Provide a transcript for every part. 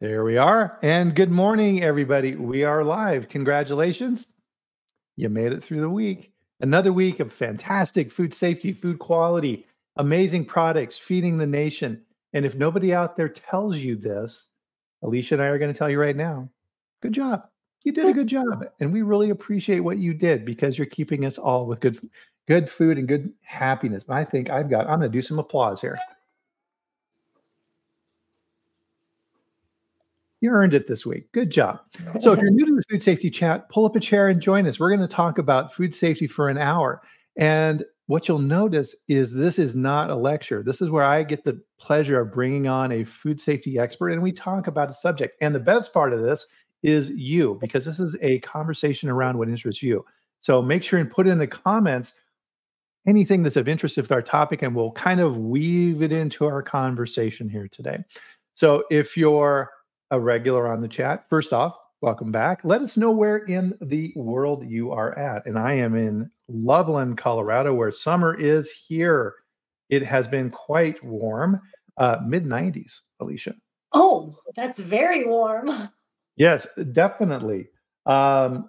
There we are. And good morning, everybody. We are live. Congratulations. You made it through the week. Another week of fantastic food safety, food quality, amazing products, feeding the nation. And if nobody out there tells you this, Alicia and I are going to tell you right now. Good job. You did a good job. And we really appreciate what you did because you're keeping us all with good food and good happiness. And I think I'm going to do some applause here. You earned it this week. Good job. So if you're new to the food safety chat, pull up a chair and join us. We're going to talk about food safety for an hour. And what you'll notice is this is not a lecture. This is where I get the pleasure of bringing on a food safety expert and we talk about a subject. And the best part of this is you, because this is a conversation around what interests you. So make sure and put in the comments anything that's of interest with our topic, and we'll kind of weave it into our conversation here today. So if you're a regular on the chat, first off, welcome back. Let us know where in the world you are at. And I am in Loveland, Colorado, where summer is here. It has been quite warm, mid-90s, Alicia. Oh, that's very warm. Yes, definitely. And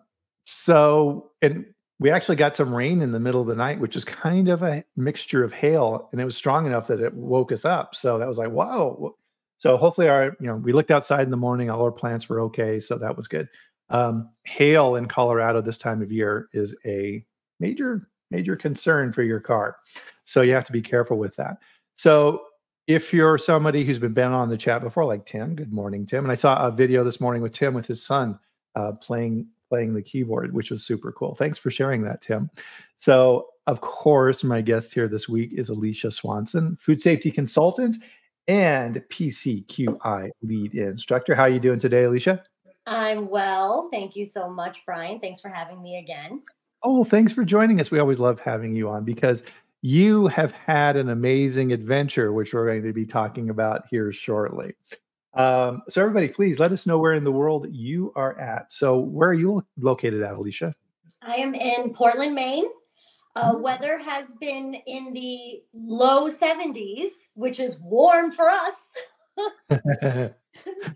we actually got some rain in the middle of the night, which is kind of a mixture of hail, and it was strong enough that it woke us up. So that was like, wow. So hopefully we looked outside in the morning, all our plants were okay. So that was good. Hail in Colorado this time of year is a major concern for your car. So you have to be careful with that. So if you're somebody who's been on the chat before, like Tim, good morning, Tim. And I saw a video this morning with Tim with his son playing the keyboard, which was super cool. Thanks for sharing that, Tim. So of course, my guest here this week is Alicia Swanson, food safety consultant and PCQI lead instructor. How are you doing today, Alicia? I'm well. Thank you so much, Brian. Thanks for having me again. Oh, thanks for joining us. We always love having you on because you have had an amazing adventure, which we're going to be talking about here shortly. So everybody, please let us know where in the world you are at. So where are you located at, Alicia? I am in Portland, Maine. Weather has been in the low 70s, which is warm for us.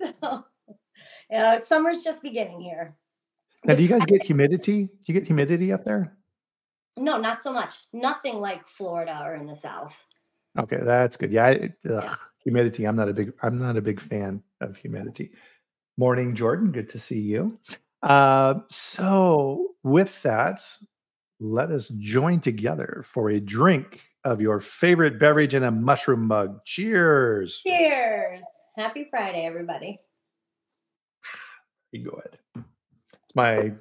So, summer's just beginning here. Now, do you guys get humidity? Do you get humidity up there? No, not so much. Nothing like Florida or in the South. Okay, that's good. Yeah, humidity. I'm not a big fan of humidity. Morning, Jordan. Good to see you. So with that, let us join together for a drink of your favorite beverage in a mushroom mug. Cheers. Cheers. Happy Friday, everybody. You go ahead. It's my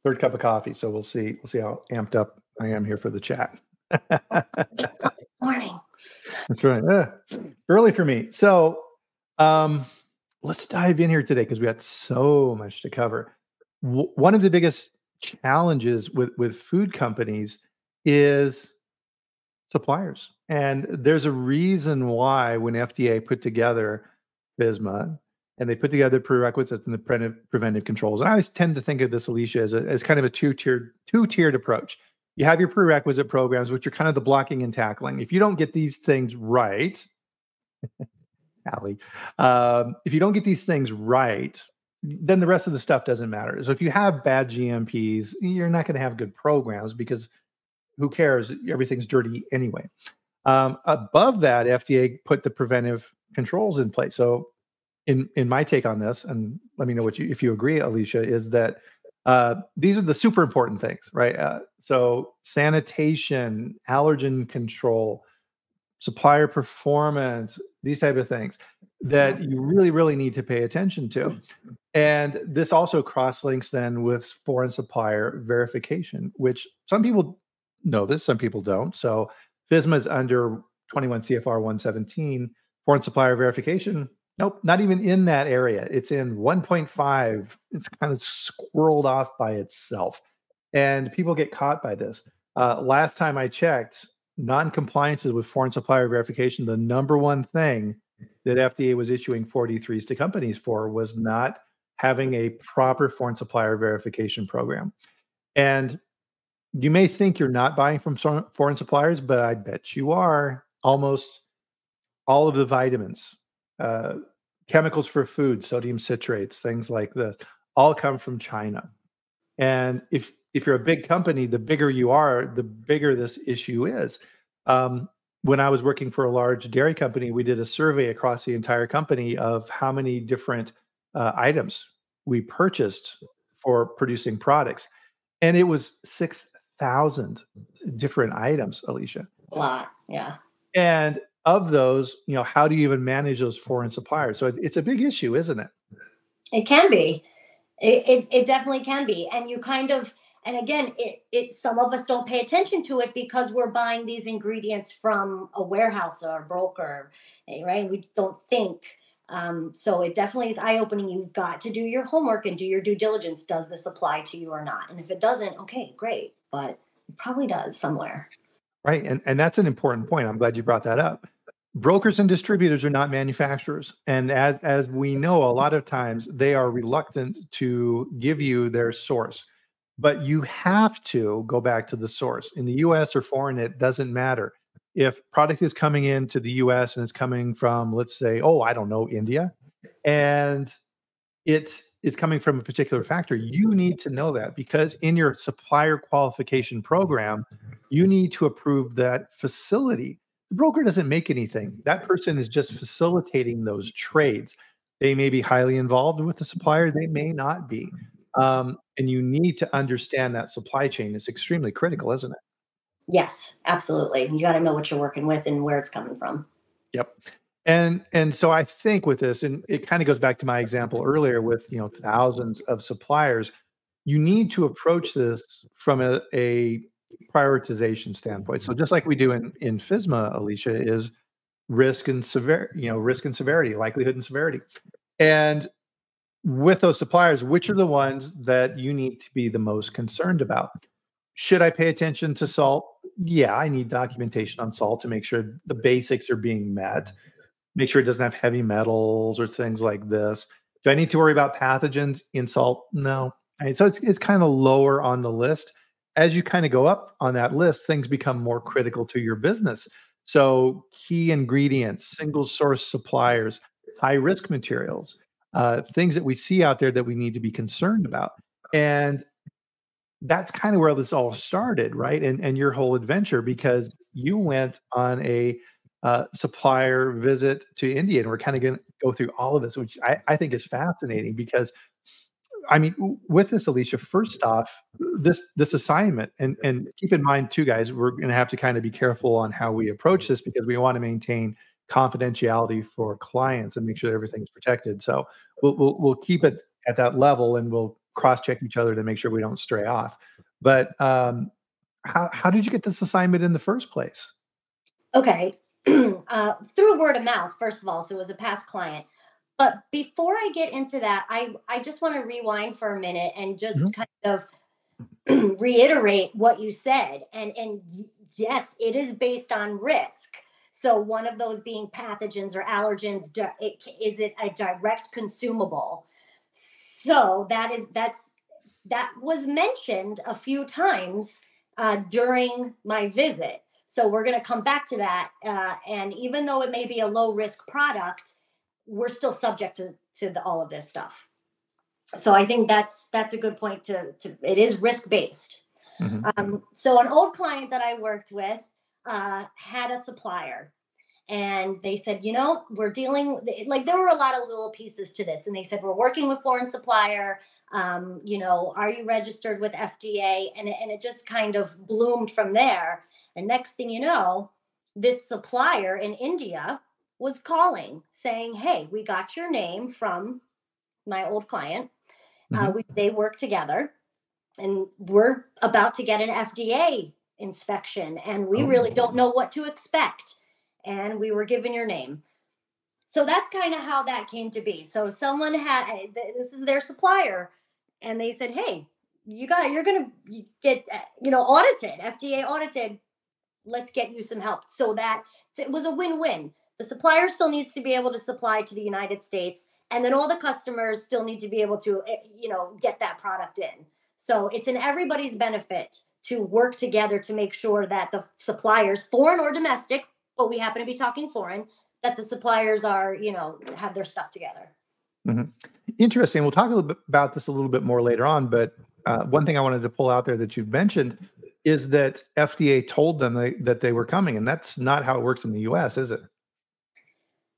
third cup of coffee, so we'll see how amped up I am here for the chat. Morning. That's right. Early for me. So let's dive in here today because we got so much to cover. One of the biggest challenges with food companies is suppliers. And there's a reason why when FDA put together FSMA and they put together prerequisites and the preventive controls. And I always tend to think of this, Alicia, as kind of a two-tiered approach. You have your prerequisite programs, which are kind of the blocking and tackling. If you don't get these things right, Allie, if you don't get these things right, then the rest of the stuff doesn't matter. So if you have bad GMPs, you're not going to have good programs because who cares? Everything's dirty anyway. Above that, FDA put the preventive controls in place. So in my take on this, and let me know if you agree, Alicia, is that these are the super important things, right? So sanitation, allergen control, supplier performance, these type of things that you really, really need to pay attention to. And this also cross-links then with foreign supplier verification, which some people know this, some people don't. So FSMA is under 21 CFR 117. Foreign supplier verification, nope, not even in that area. It's in 1.5. It's kind of squirreled off by itself. And people get caught by this. Last time I checked, non-compliances with foreign supplier verification, the number one thing that FDA was issuing 43s to companies for was not having a proper foreign supplier verification program. And you may think you're not buying from foreign suppliers, but I bet you are. Almost all of the vitamins, chemicals for food, sodium citrates, things like this, all come from China. And if you're a big company, the bigger you are, the bigger this issue is. When I was working for a large dairy company, we did a survey across the entire company of how many different items we purchased for producing products, and it was 6,000 different items, Alicia. A lot, yeah. And of those, how do you even manage those foreign suppliers? So it's a big issue, isn't it? It can be. It definitely can be. And you kind of, and again, some of us don't pay attention to it because we're buying these ingredients from a warehouse or a broker, right? We don't think. So it definitely is eye-opening. You've got to do your homework and do your due diligence. Does this apply to you or not? And if it doesn't, okay, great. But it probably does somewhere. Right. And that's an important point. I'm glad you brought that up. Brokers and distributors are not manufacturers. And as we know, a lot of times they are reluctant to give you their source. But you have to go back to the source. In the US or foreign, it doesn't matter. If product is coming into the US and it's coming from, let's say, I don't know, India, and it's coming from a particular factory, you need to know that, because in your supplier qualification program, you need to approve that facility. The broker doesn't make anything. That person is just facilitating those trades. They may be highly involved with the supplier, they may not be. And you need to understand that supply chain is extremely critical, isn't it? Yes, absolutely. You got to know what you're working with and where it's coming from. Yep. And so I think with this, and it kind of goes back to my example earlier with thousands of suppliers, you need to approach this from a prioritization standpoint. So just like we do in FSMA, Alicia, is risk and severity, likelihood and severity. And with those suppliers, which are the ones that you need to be the most concerned about? Should I pay attention to salt? Yeah, I need documentation on salt to make sure the basics are being met. Make sure it doesn't have heavy metals or things like this. Do I need to worry about pathogens in salt? No. So it's kind of lower on the list. As you kind of go up on that list, things become more critical to your business. So key ingredients, single source suppliers, high risk materials, things that we see out there that we need to be concerned about. And that's kind of where this all started, right? And your whole adventure, because you went on a supplier visit to India, and we're kind of going to go through all of this, which I think is fascinating. Because I mean, with this, Alicia, first off, this assignment, and keep in mind too, guys, we're going to have to kind of be careful on how we approach this, because we want to maintain confidentiality for clients and make sure everything's protected. So we'll keep it at that level, and we'll cross-check each other to make sure we don't stray off. But how did you get this assignment in the first place? Okay. Through word of mouth, first of all. So it was a past client. But before I get into that, I just want to rewind for a minute and just kind of reiterate what you said. And yes, it is based on risk. So one of those being pathogens or allergens. Is it a direct consumable? So that was mentioned a few times during my visit. So we're going to come back to that. And even though it may be a low risk product, we're still subject to all of this stuff. So I think that's a good point to it is risk based. Mm-hmm. So an old client that I worked with had a supplier, and they said, we're dealing, like, there were a lot of little pieces to this. And they said, we're working with foreign supplier. Are you registered with FDA? And it just kind of bloomed from there. And next thing you know, this supplier in India was calling saying, hey, we got your name from my old client. Mm-hmm. They work together, and we're about to get an FDA inspection, and we really don't know what to expect. And we were given your name. So that's kind of how that came to be. So someone this is their supplier, and they said, hey, you're going to get, audited, FDA audited. Let's get you some help. So that it was a win-win. The supplier still needs to be able to supply to the United States, and then all the customers still need to be able to, get that product in. So it's in everybody's benefit to work together to make sure that the suppliers, foreign or domestic, but we happen to be talking foreign, that the suppliers are, have their stuff together. Mhm. Interesting. We'll talk a little bit about this a little bit more later on, but one thing I wanted to pull out there that you've mentioned is that FDA told them that they were coming, and that's not how it works in the US, is it?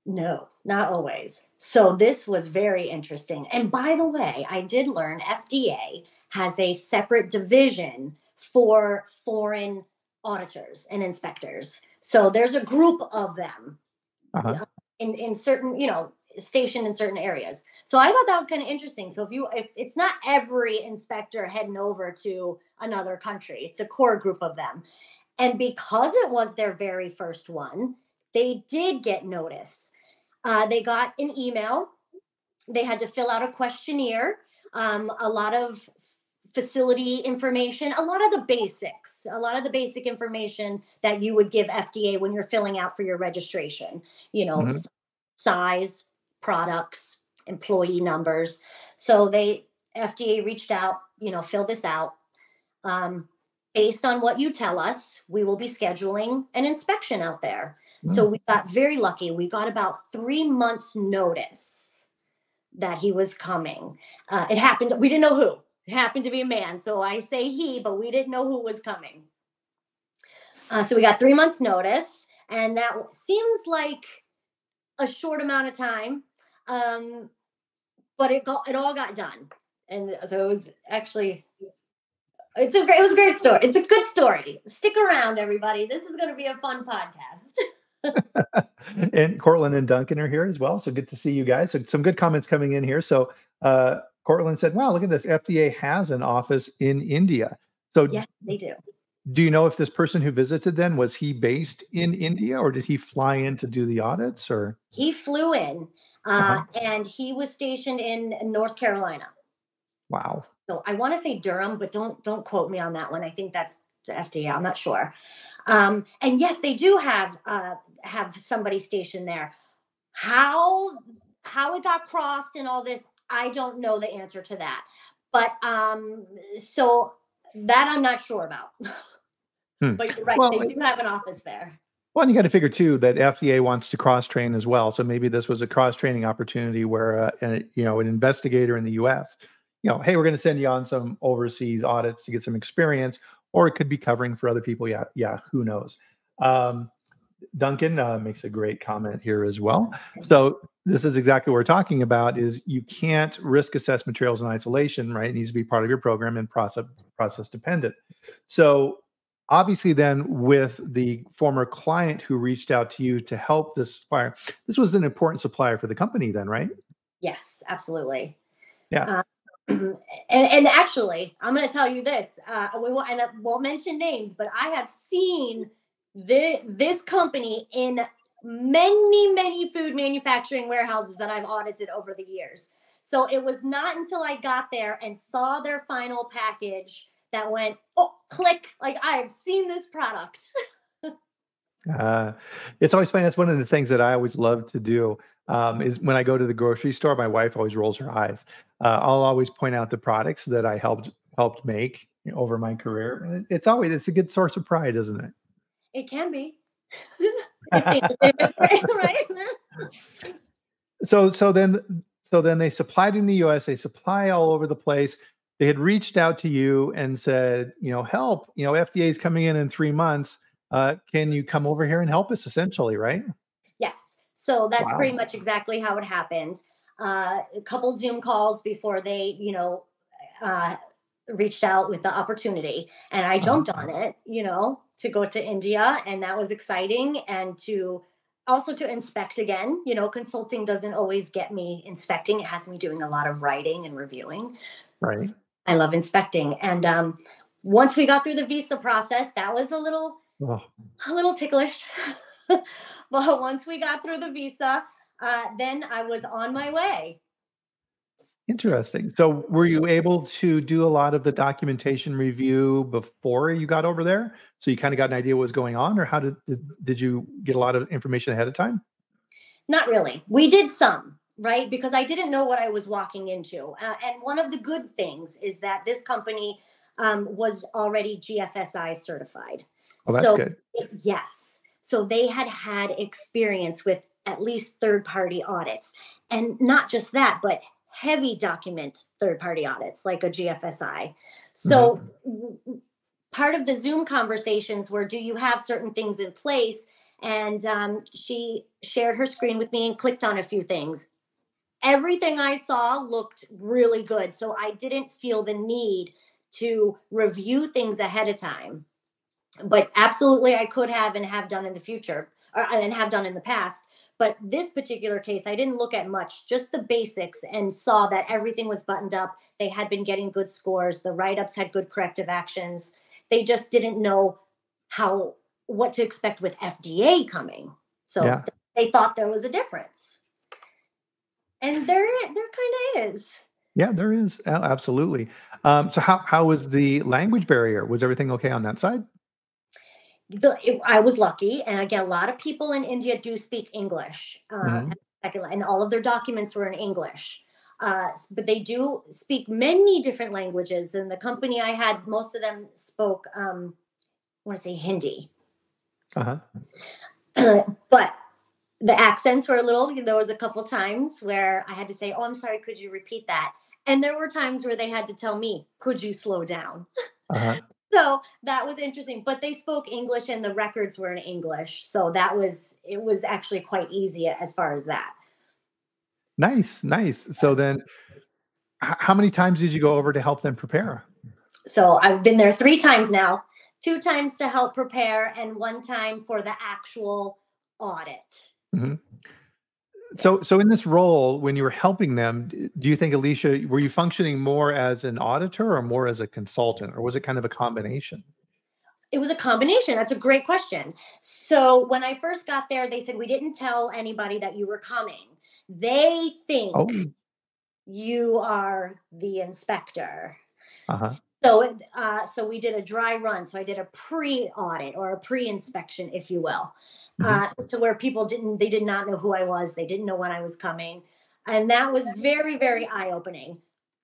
No, not always. So this was very interesting. And by the way, I did learn FDA has a separate division for foreign auditors and inspectors. So there's a group of them Uh-huh. in certain, stationed in certain areas. So I thought that was kind of interesting. So if it's not every inspector heading over to another country, it's a core group of them. And because it was their very first one, they did get notice. They got an email. They had to fill out a questionnaire, a lot of facility information, a lot of the basics, a lot of the basic information that you would give FDA when you're filling out for your registration, Mhm. size, products, employee numbers. So FDA reached out, fill this out. Um, Based on what you tell us, we will be scheduling an inspection out there. So Mm. we got very lucky. We got about 3 months notice that he was coming. It happened. We didn't know who. It happened to be a man. So I say he, but we didn't know who was coming. So we got 3 months notice, and that seems like a short amount of time. But it all got done. And so it was actually it was a great story. It's a good story. Stick around, everybody. This is going to be a fun podcast. And Cortland and Duncan are here as well. So good to see you guys. So some good comments coming in here. So Cortland said, wow, look at this. FDA has an office in India. So Yes, they do. do you know if this person who visited then, was he based in India or did he fly in to do the audits or? He flew in, Uh-huh. and he was stationed in North Carolina. Wow. So I want to say Durham, but don't quote me on that one. I think that's the FDA. I'm not sure. And yes, they do have somebody stationed there. How how it got crossed and all this, I don't know the answer to that. But so that I'm not sure about. Hmm. But you're right, Well, they do have an office there. well, and you got to figure too that FDA wants to cross train as well. So maybe this was a cross training opportunity where, an investigator in the U.S., hey, we're going to send you on some overseas audits to get some experience, or it could be covering for other people. Yeah, yeah, who knows? Um, Duncan makes a great comment here as well. So this is exactly what we're talking about: is you can't risk assess materials in isolation, right? It needs to be part of your program and process dependent. So obviously, then with the former client who reached out to you to help this supplier, this was an important supplier for the company, then, right? Yes, absolutely. Yeah. Uh, and actually, I'm going to tell you this. I won't mention names, but I have seen this company in many food manufacturing warehouses that I've audited over the years. So it was not until I got there and saw their final package that went, oh, click, like I have seen this product. Uh, it's always funny. That's one of the things that I always love to do. Is when I go to the grocery store, my wife always rolls her eyes. I'll always point out the products that I helped make over my career. And it's a good source of pride, isn't it? It can be. If it's right. So then they supplied in the US, they supply all over the place. They had reached out to you and said, help, FDA is coming in 3 months. Can you come over here and help us essentially, right? Yes. So that's Wow. pretty much exactly how it happened. A couple Zoom calls before they, uh, reached out with the opportunity. And I Uh-huh. jumped on it, to go to India. And that was exciting. And to also to inspect again, consulting doesn't always get me inspecting. It has me doing a lot of writing and reviewing. Right. I love inspecting. And once we got through the visa process, that was Oh, a little ticklish. But once we got through the visa, then I was on my way. interesting. So were you able to do a lot of the documentation review before you got over there? So you kind of got an idea what was going on, or how did you get a lot of information ahead of time? Not really. We did some, right? Because I didn't know what I was walking into. And one of the good things is that this company was already GFSI certified. Oh, that's So, good. yes. So they had experience with at least third-party audits. And not just that, but heavy document third-party audits like a GFSI. So part of the Zoom conversations were, do you have certain things in place? And she shared her screen with me and clicked on a few things. Everything I saw looked really good. So I didn't feel the need to review things ahead of time. But absolutely, I could have and have done in the future, and have done in the past. But this particular case, I didn't look at much, just the basics, and saw that everything was buttoned up. They had been getting good scores. The write-ups had good corrective actions. They just didn't know what to expect with FDA coming. So they thought there was a difference. And there kind of is. Yeah, there is. Absolutely. So how was the language barrier? Was everything okay on that side? I was lucky, and again, a lot of people in India do speak English, and all of their documents were in English. But they do speak many different languages. And the company I had, most of them spoke, I want to say Hindi. But the accents were there was a couple times where I had to say, "Oh, I'm sorry, could you repeat that?" And there were times where they had to tell me, "Could you slow down?" So that was interesting, but they spoke English and the records were in English. So it was actually quite easy as far as that. Nice. So then how many times did you go over to help them prepare? So I've been there 3 times now, 2 times to help prepare and 1 time for the actual audit. So in this role, when you were helping them, do you think, Alicia, were you functioning more as an auditor or more as a consultant, or was it kind of a combination? It was a combination. That's a great question. So when I first got there, they said, we didn't tell anybody that you were coming. They think you are the inspector. So we did a dry run. So I did a pre-audit or a pre-inspection, if you will, to where people they did not know who I was. They didn't know when I was coming. And that was very, very eye-opening.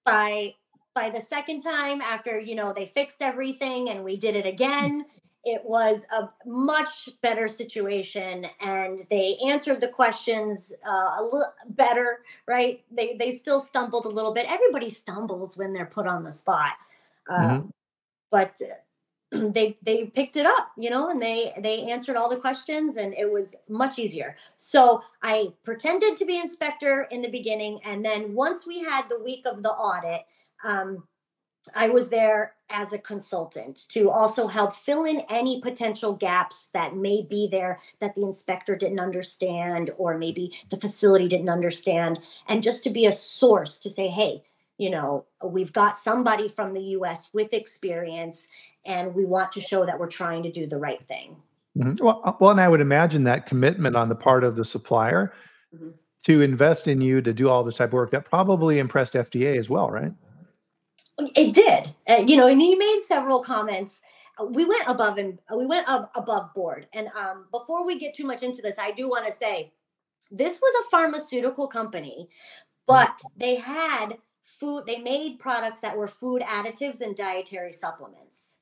By the second time, after, they fixed everything and we did it again, it was a much better situation, and they answered the questions a little better, right? They still stumbled a little bit. Everybody stumbles when they're put on the spot. But they picked it up, and they answered all the questions, and it was much easier. So I pretended to be inspector in the beginning. And then once we had the week of the audit, I was there as a consultant to also help fill in any potential gaps that may be there that the inspector didn't understand, or maybe the facility didn't understand. And just to be a source to say, hey, we've got somebody from the US with experience, and we want to show that we're trying to do the right thing. Well, and I would imagine that commitment on the part of the supplier to invest in you to do all this type of work, that probably impressed FDA as well, right? It did. And he made several comments. We went above board. And before we get too much into this, I do want to say this was a pharmaceutical company, but they had they made products that were food additives and dietary supplements.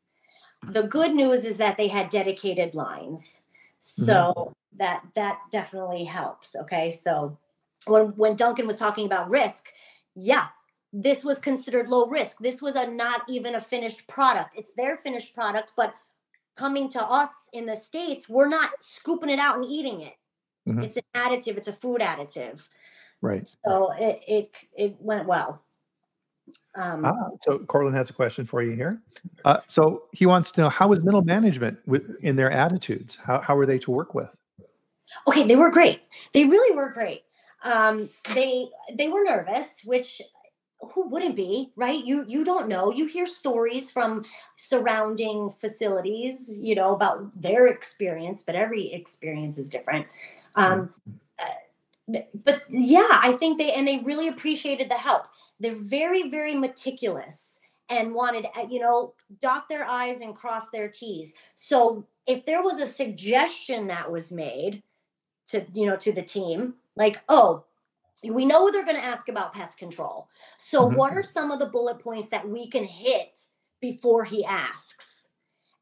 The good news is that they had dedicated lines. So that definitely helps. Okay. So when Duncan was talking about risk, this was considered low risk. This was not even a finished product. It's their finished product, but coming to us in the States, we're not scooping it out and eating it. It's an additive. It's a food additive. Right. So it went well. So Cortland has a question for you here. So he wants to know, how was middle management in their attitudes? How were they to work with? Okay, they were great. They really were great. They were nervous, which who wouldn't be, right? You don't know. You hear stories from surrounding facilities, about their experience, but every experience is different. But I think they really appreciated the help. They're very, very meticulous and wanted, dot their I's and cross their T's. So if there was a suggestion that was made to the team, like, oh, we know they're going to ask about pest control. So what are some of the bullet points that we can hit before he asks?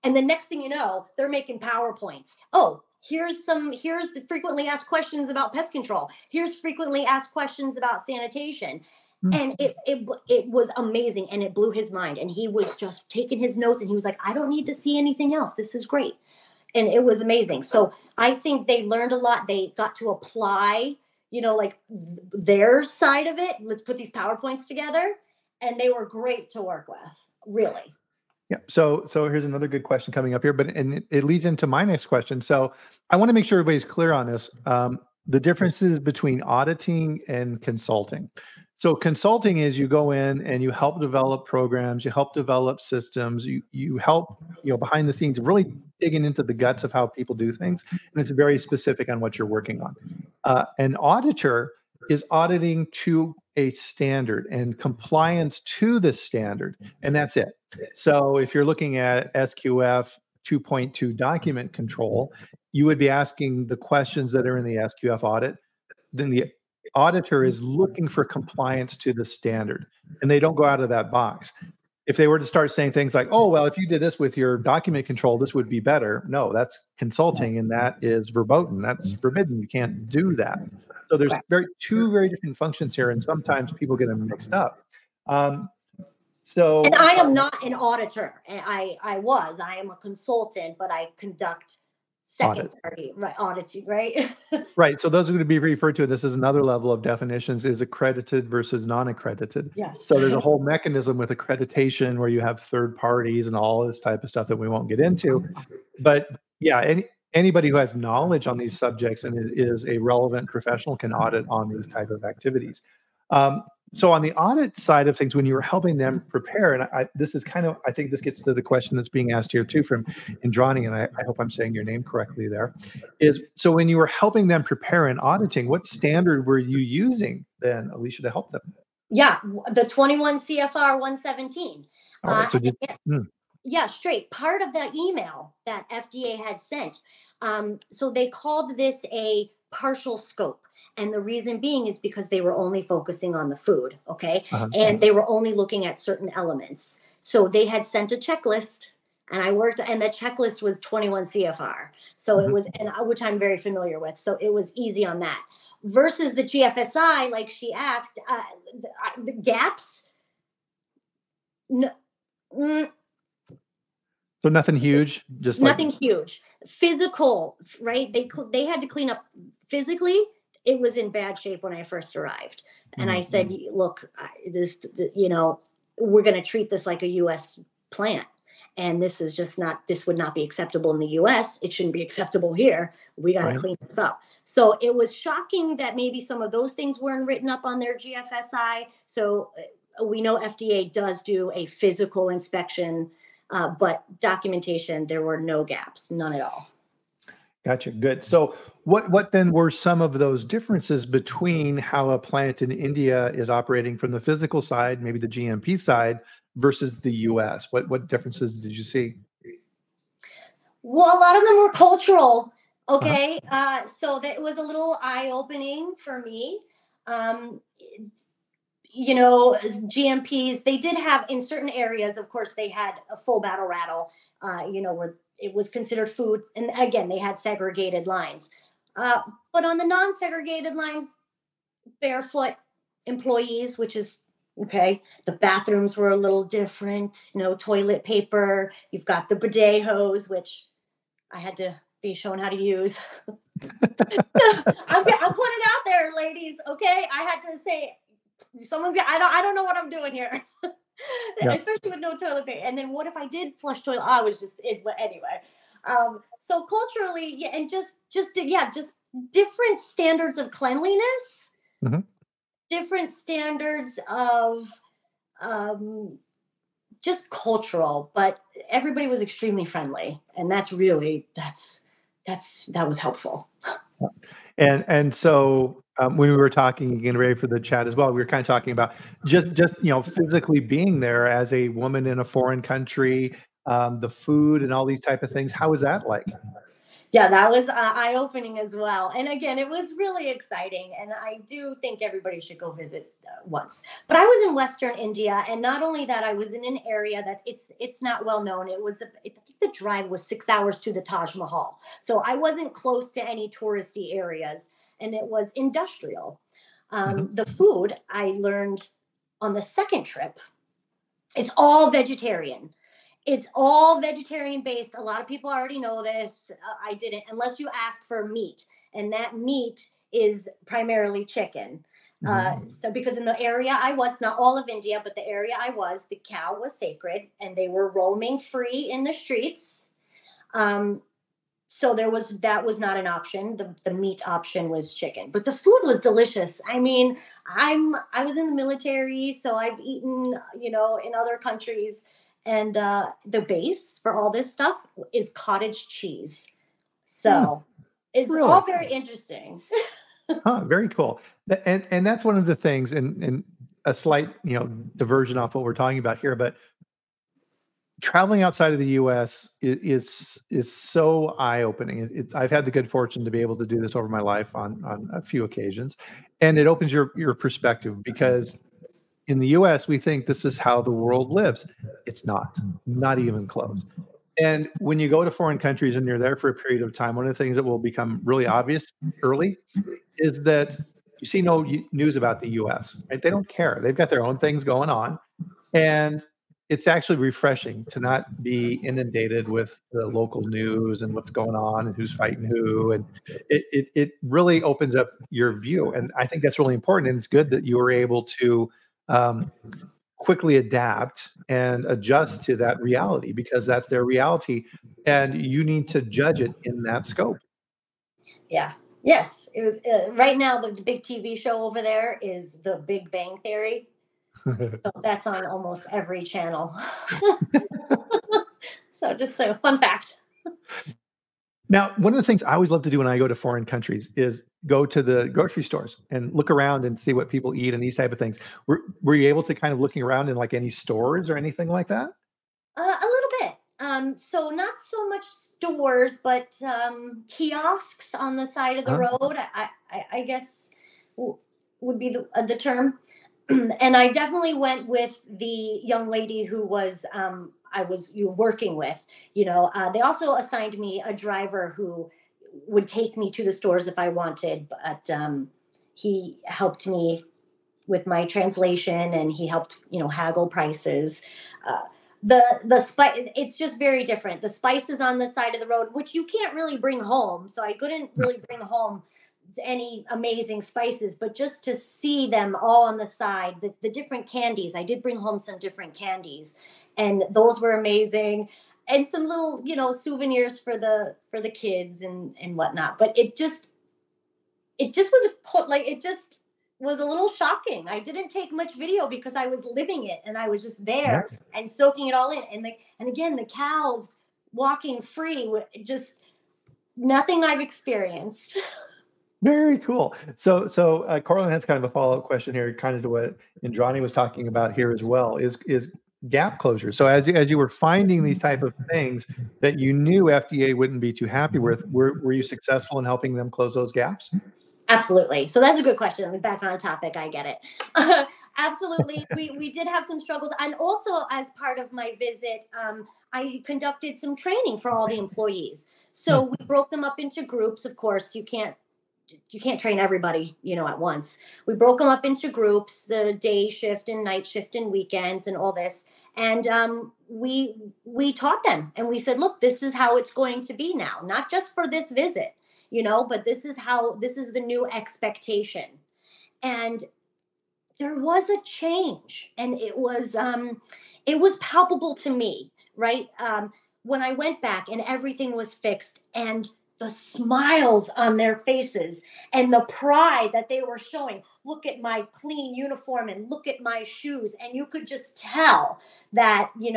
And the next thing you know, they're making PowerPoints. Oh, Here's the frequently asked questions about pest control. Here's frequently asked questions about sanitation. And it was amazing, and it blew his mind. And he was just taking his notes, and he was like, I don't need to see anything else. This is great. And it was amazing. So I think they learned a lot. They got to apply, like their side of it. Let's put these PowerPoints together. And they were great to work with, really. Yeah. So here's another good question coming up here, and it leads into my next question. So I want to make sure everybody's clear on this. The differences between auditing and consulting. So consulting is you go in and you help develop programs, you help develop systems, you help, behind the scenes, really digging into the guts of how people do things. And it's very specific on what you're working on. An auditor is auditing to a standard and compliance to the standard, and that's it. So if you're looking at SQF 2.2 document control, you would be asking the questions that are in the SQF audit. Then the auditor is looking for compliance to the standard, and they don't go out of that box. If they were to start saying things like, oh, well, if you did this with your document control, this would be better. No, that's consulting, and that is verboten. That's forbidden. You can't do that. So there's two very different functions here, and sometimes people get them mixed up. And I am not an auditor. I am a consultant, but I conduct second party auditing, right? Right. So those are going to be referred to, and this is another level of definitions, is accredited versus non-accredited. Yes. So there's a whole mechanism with accreditation where you have third parties and all this type of stuff that we won't get into. But yeah, anybody who has knowledge on these subjects and is a relevant professional can audit on these type of activities. So on the audit side of things, when you were helping them prepare, and I think this gets to the question that's being asked here too from Indrani, and I hope I'm saying your name correctly there, is so when you were helping them prepare in auditing, what standard were you using then, Alicia, to help them? Yeah, the 21 CFR 117. All right, so just, yeah, straight. Part of the email that FDA had sent. So they called this a partial scope. And the reason being is because they were only focusing on the food, okay? And they were only looking at certain elements. So they had sent a checklist, and and the checklist was 21 CFR. So it was, which I'm very familiar with. So it was easy on that. Versus the GFSI, like she asked, the gaps. So nothing huge, just nothing huge. Physical, right? They had to clean up physically. It was in bad shape when I first arrived. And I said, look, we're going to treat this like a U.S. plant. And this would not be acceptable in the U.S. It shouldn't be acceptable here. We got to clean this up. So it was shocking that maybe some of those things weren't written up on their GFSI. So we know FDA does do a physical inspection, but documentation, there were no gaps, none at all. Gotcha. Good. So what then were some of those differences between how a plant in India is operating from the physical side, maybe the GMP side, versus the US? What differences did you see? Well, a lot of them were cultural. Okay. So that was a little eye-opening for me. GMPs, they did have in certain areas, of course, they had a full battle rattle, where it was considered food. And again, they had segregated lines. But on the non-segregated lines, barefoot employees, which is okay. The bathrooms were a little different, no toilet paper. You've got the bidet hose, which I had to be shown how to use. I'm putting it out there, ladies. Okay. I had to say, I don't know what I'm doing here. Especially with no toilet paper. And then what if I did flush toilet? I was just anyway. So culturally, and just different standards of cleanliness, different standards of just cultural, but everybody was extremely friendly, and that was helpful. And so when we were talking, getting ready for the chat as well, we were kind of talking about just physically being there as a woman in a foreign country, the food and all these type of things. How was that like? Yeah, that was eye-opening as well. And again, it was really exciting. And I do think everybody should go visit once. But I was in Western India, and not only that, I was in an area that it's not well known. I think the drive was 6 hours to the Taj Mahal, so I wasn't close to any touristy areas, and it was industrial. The food I learned on the second trip, it's all vegetarian. It's all vegetarian based. A lot of people already know this. I didn't, unless you ask for meat, and that meat is primarily chicken. So, because in the area I was, not all of India, but the area I was, the cow was sacred, and they were roaming free in the streets. So that was not an option. The meat option was chicken, but the food was delicious. I mean, I was in the military, so I've eaten, in other countries, and the base for all this stuff is cottage cheese. So it's Really? all very interesting. Very cool. And that's one of the things, and a slight, diversion off what we're talking about here, but traveling outside of the U.S. is so eye-opening. I've had the good fortune to be able to do this over my life on a few occasions, and it opens your perspective, because in the U.S. we think this is how the world lives. It's not even close. And when you go to foreign countries and you're there for a period of time, one of the things that will become really obvious early is that you see no news about the U.S., right? They don't care. They've got their own things going on, and it's actually refreshing to not be inundated with the local news and what's going on and who's fighting who. And it really opens up your view. And I think that's really important. And it's good that you were able to quickly adapt and adjust to that reality, because that's their reality. And you need to judge it in that scope. Yeah. Yes. It was right now, the big TV show over there is The Big Bang Theory. So that's on almost every channel. So just a fun fact. Now, one of the things I always love to do when I go to foreign countries is go to the grocery stores and look around and see what people eat and these type of things. Were you able to kind of looking around in like any stores or anything like that? A little bit. So not so much stores, but kiosks on the side of the Huh? road. I guess would be the term. And I definitely went with the young lady who was I was working with. They also assigned me a driver who would take me to the stores if I wanted, but he helped me with my translation, and he helped haggle prices. Uh, the spice, it's just very different. The spices on the side of the road, which you can't really bring home, so I couldn't really bring home any amazing spices, but just to see them all on the side, the different candies. I did bring home some different candies, and those were amazing, and some little souvenirs for the kids and whatnot. But it just was a little shocking. I didn't take much video because I was living it, and I was just Yeah. there and soaking it all in. And again, the cows walking free, just nothing I've experienced. Very cool. So Corlin has kind of a follow-up question here, kind of to what Indrani was talking about here as well, is gap closure. So as you were finding these type of things that you knew FDA wouldn't be too happy with, were you successful in helping them close those gaps? Absolutely. So that's a good question. I'm back on topic. I get it. Absolutely. We did have some struggles. And also, as part of my visit, I conducted some training for all the employees. So we broke them up into groups. Of course, you can't train everybody, at once. We broke them up into groups, the day shift and night shift and weekends and all this. And we taught them, and we said, look, this is how it's going to be now, not just for this visit, but this is the new expectation. And there was a change, and it was palpable to me, right? When I went back and everything was fixed, and the smiles on their faces and the pride that they were showing. Look at my clean uniform and look at my shoes. And you could just tell that, they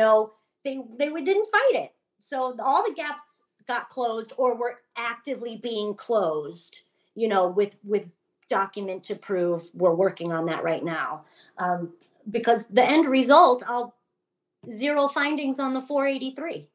didn't fight it. So all the gaps got closed or were actively being closed, with document to prove. We're working on that right now. Because the end result, zero findings on the 483.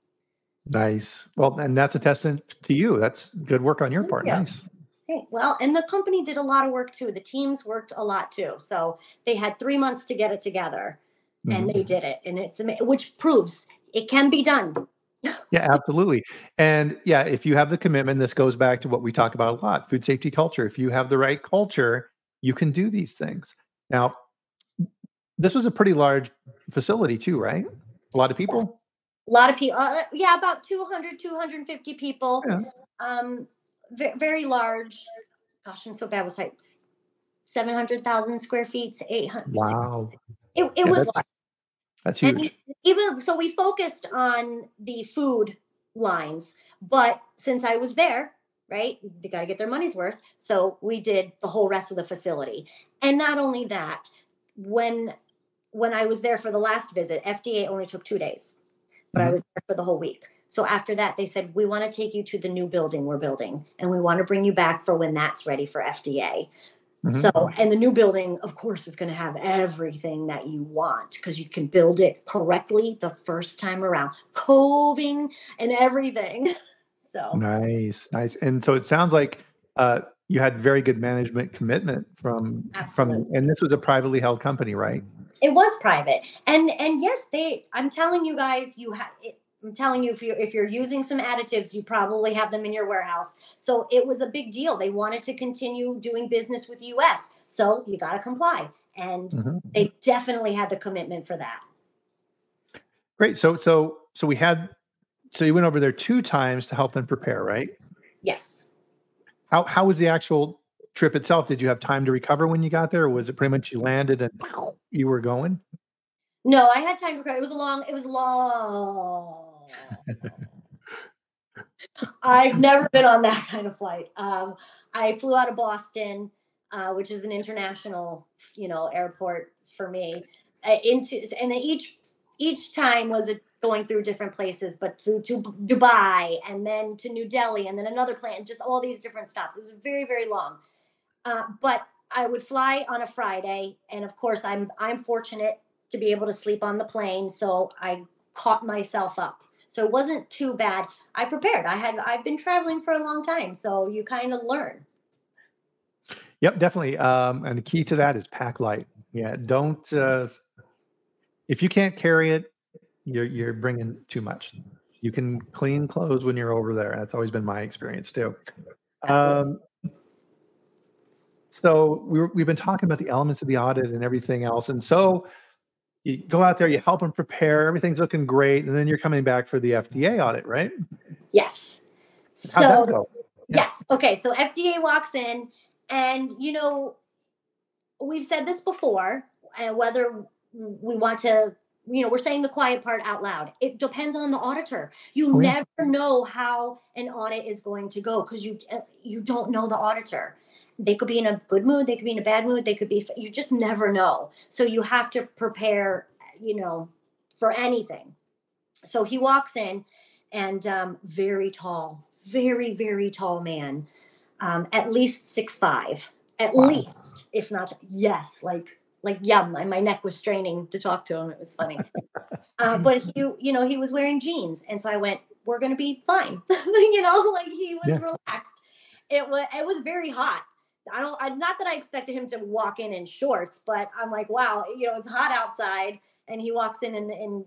Nice. Well, and that's a testament to you. That's good work on your part. Yeah. Nice. Okay. Well, and the company did a lot of work too. The teams worked a lot too. So they had 3 months to get it together, and Mhm. they did it. And which proves it can be done. Yeah, absolutely. And yeah, if you have the commitment, this goes back to what we talk about a lot, food safety culture. If you have the right culture, you can do these things. Now, this was a pretty large facility too, right? A lot of people? A lot of people, yeah, about 200, 250 people. Yeah. Very large. Gosh, I'm so bad with like 700,000 square feet, 800. Wow. It Yeah, was large. that's And huge. even so, we focused on the food lines, but since I was there, right, they got to get their money's worth. So we did the whole rest of the facility. And not only that, when when I was there for the last visit, FDA only took 2 days, but I Mhm. was there for the whole week. So after that, they said, we want to take you to the new building we're building, and we want to bring you back for when that's ready for FDA. So, Mhm. and the new building, of course, is going to have everything that you want because you can build it correctly the first time around, coving and everything. So, Nice, nice. And so it sounds like you had very good management commitment from, absolutely. and this was a privately held company, right? It was private. And yes, I'm telling you guys, I'm telling you, if you're using some additives, you probably have them in your warehouse. So it was a big deal. They wanted to continue doing business with the US. So you got to comply. And Mhm. they definitely had the commitment for that. Great. So we had so you went over there 2 times to help them prepare, right? Yes. How was the actual trip itself? Did you have time to recover when you got there, or was it pretty much you landed and you were going? No, I had time to recover. It was long. I've never been on that kind of flight. I flew out of Boston, which is an international, airport for me. And then each time was going through different places, but through to Dubai and then to New Delhi and then another plane, just all these different stops. It was very, very long. But I would fly on a Friday, and of course, I'm fortunate to be able to sleep on the plane, so I caught myself up. So it wasn't too bad. I prepared. I've been traveling for a long time, so you kind of learn. Yep, definitely. And the key to that is pack light. Yeah, don't if you can't carry it, you're bringing too much. You can clean clothes when you're over there. That's always been my experience too. Absolutely. Um, so we've been talking about the elements of the audit and everything else, and so you go out there, you help them prepare, everything's looking great, and then you're coming back for the FDA audit, right? Yes. How'd that So go? Yeah. yes. Okay. So FDA walks in, and we've said this before, and whether we want to, we're saying the quiet part out loud. It depends on the auditor. You Oh, yeah. never know how an audit is going to go because you don't know the auditor. They could be in a good mood, they could be in a bad mood, they could be. You just never know. So you have to prepare, you know, for anything. So he walks in, and very tall, very very tall man, at least 6'5", at Wow. least, if not, yes, like yum. My neck was straining to talk to him. It was funny. But he was wearing jeans, and so I went, "We're gonna be fine," like he was Yeah. relaxed. It was very hot. Not that I expected him to walk in shorts, but I'm like, wow, it's hot outside, and he walks in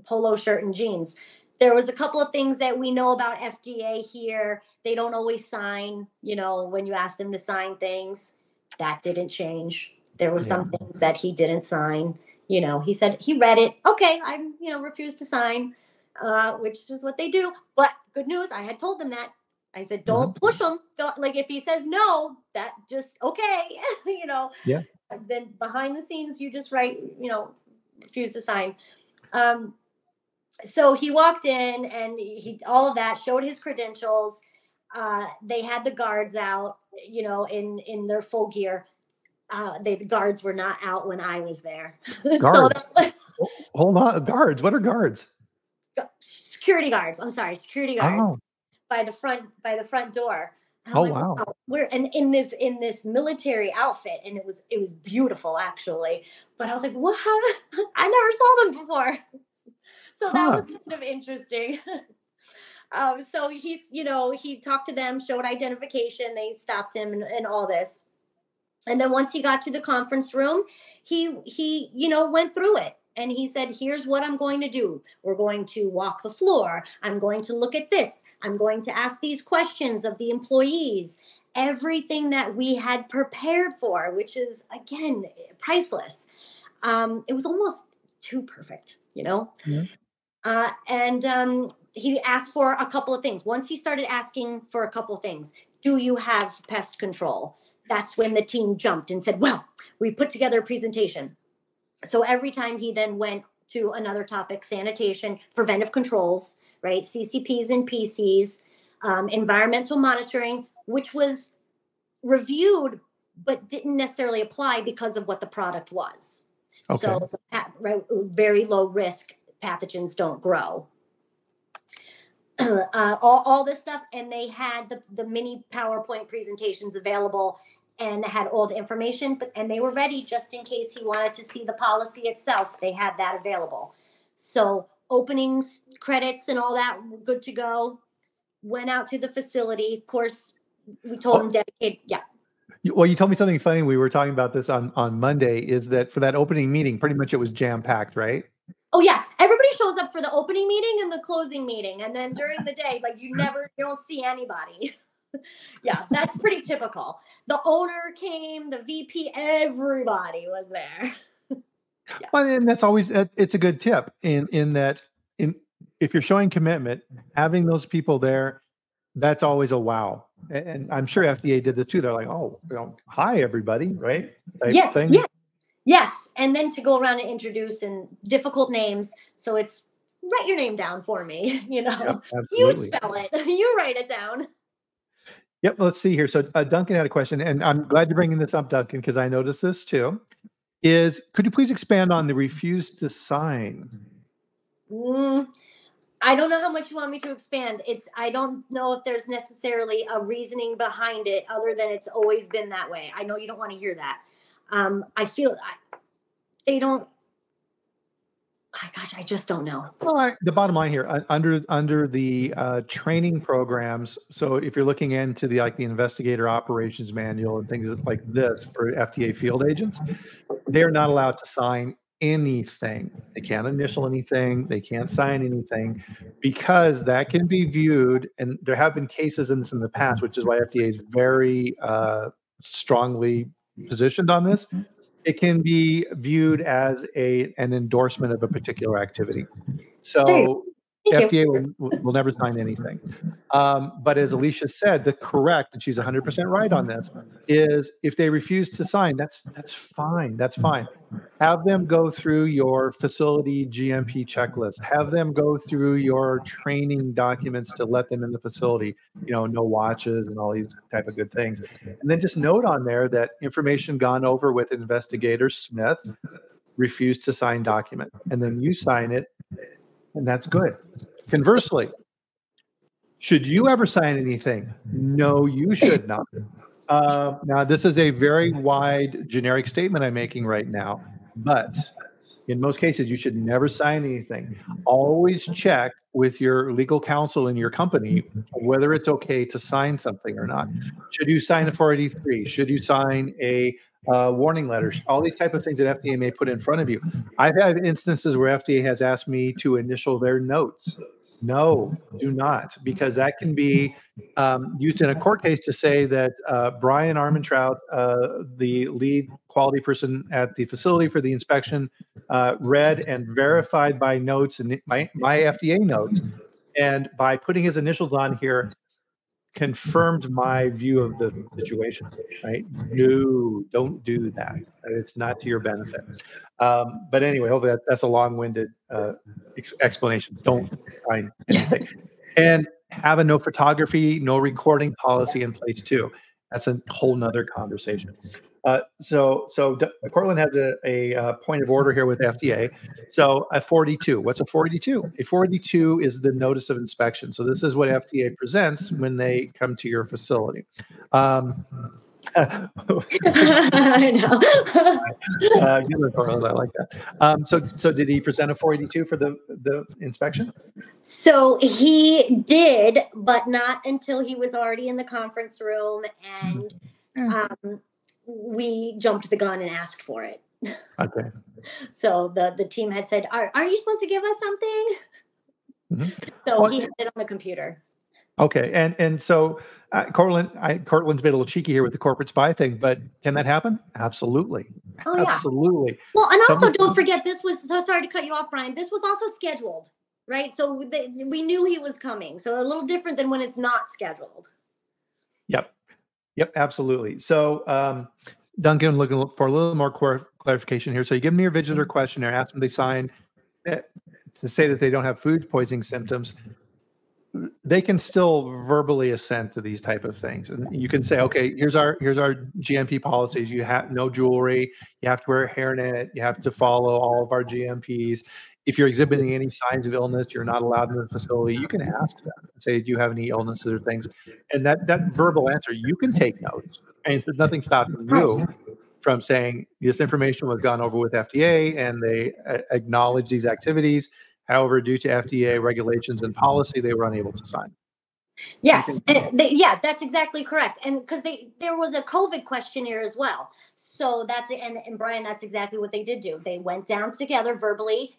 polo shirt and jeans. There was a couple of things that we know about FDA here. They don't always sign, when you ask them to sign things. That didn't change. There were Yeah. some things that he didn't sign. He said he read it. Okay, I refused to sign, which is what they do. But good news, I had told them that. I said, Mhm. don't push him. Don't, like, if he says no, that just okay. you know. Yeah. Then behind the scenes, you just write, refuse to sign. Um, so he walked in, and he all of that, showed his credentials. They had the guards out, in their full gear. The guards were not out when I was there. So Guards. Hold on. Guards. What are guards? security guards. I'm sorry, security guards Oh. by the front door. And I'm Oh, like, wow. wow, we're and in this military outfit, and it was beautiful actually. But I was like, what? How, I never saw them before. So that Huh. was kind of interesting. So he's, he talked to them, showed identification, they stopped him and all this. And then once he got to the conference room, he went through it. And he said, here's what I'm going to do. We're going to walk the floor. I'm going to look at this. I'm going to ask these questions of the employees. Everything that we had prepared for, which is, again, priceless. It was almost too perfect, Yeah. And he asked for a couple of things. Once he started asking for a couple of things, do you have pest control? That's when the team jumped and said, well, we put together a presentation. So every time he then went to another topic, sanitation, preventive controls, right? CCPs and PCs, environmental monitoring, which was reviewed, but didn't necessarily apply because of what the product was. Okay. So right, very low risk pathogens don't grow. All this stuff. And they had the mini PowerPoint presentations available and had all the information, and they were ready just in case he wanted to see the policy itself. They had that available. So openings, credits, and all that were good to go. Went out to the facility. Of course, we told him dedicate. Yeah. Well, you told me something funny. We were talking about this on Monday, is that for that opening meeting, pretty much it was jam-packed, right? Oh, yes. Everybody shows up for the opening meeting and the closing meeting. And then during the day, like you don't see anybody. Yeah, that's pretty typical. The owner came, the VP, everybody was there. Yeah. Well, and that's always, it's a good tip in that if you're showing commitment, having those people there, that's always a wow. And I'm sure FDA did this too. They're like, oh, hi everybody, right? Yes, yes. And then to go around and introduce and difficult names. So it's write your name down for me. Yep, you spell it, you write it down. Yep. Let's see here. So Duncan had a question, and I'm glad you're bringing this up, Duncan, because I noticed this too. Could you please expand on the refuse to sign? I don't know how much you want me to expand. I don't know if there's necessarily a reasoning behind it other than it's always been that way. I know you don't want to hear that. I feel they don't. Gosh, I just don't know. Well, the bottom line here, under the training programs, so if you're looking into the investigator operations manual and things like this for FDA field agents, they're not allowed to sign anything. They can't initial anything. They can't sign anything, because that can be viewed, and there have been cases in this in the past, which is why FDA is very strongly positioned on this. It can be viewed as an endorsement of a particular activity. So FDA will never sign anything. But as Alicia said, the correct, and she's 100% right on this, is if they refuse to sign, that's fine. That's fine. Have them go through your facility GMP checklist. Have them go through your training documents to let them in the facility, no watches and all these type of good things. And then just note on there that information gone over with Investigator Smith, refused to sign document. And then you sign it, and that's good. Conversely, should you ever sign anything? No, you should not. Now, this is a very wide generic statement I'm making right now, but in most cases, you should never sign anything. Always check with your legal counsel in your company whether it's okay to sign something or not. Should you sign a 483? Should you sign a warning letter? All these type of things that FDA may put in front of you. I've had instances where FDA has asked me to initial their notes. No, do not, because that can be used in a court case to say that Brian Armentrout, the lead quality person at the facility for the inspection, read and verified by notes and my FDA notes, and by putting his initials on here, confirmed my view of the situation, right? No, don't do that. It's not to your benefit. But anyway, hopefully that's a long-winded explanation. Don't sign anything. And have a no photography, no recording policy in place too. That's a whole nother conversation. So Cortland has a point of order here with FDA. So a 482, what's a 482? A 482 is the notice of inspection. So this is what FDA presents when they come to your facility. I know. Good one, Carl. I like that. So did he present a 482 for the inspection? So he did, but not until he was already in the conference room, and we jumped the gun and asked for it. Okay. So the team had said, "Are you supposed to give us something?" So he had it on the computer. Okay, and so Cortland's been a little cheeky here with the corporate spy thing, but can that happen? Absolutely, Oh yeah, absolutely. Well, and also don't forget, this was, so sorry to cut you off, Brian. This was also scheduled, right? So we knew he was coming. So a little different than when it's not scheduled. Yep, absolutely. So Duncan, looking for a little more clarification here. So you give them your visitor questionnaire, ask them they sign to say that they don't have food poisoning symptoms. They can still verbally assent to these type of things, and you can say, okay, here's our GMP policies. You have no jewelry, you have to wear a hairnet, you have to follow all of our GMPs. If you're exhibiting any signs of illness, you're not allowed in the facility. You can ask them and say, do you have any illnesses or things? And that verbal answer, you can take notes, and there's nothing stopping you from saying this information was gone over with FDA and they acknowledge these activities. However, due to FDA regulations and policy, they were unable to sign. Yes, that's exactly correct. And because there was a COVID questionnaire as well. So that's it. And Brian, that's exactly what they did do. They went down together verbally.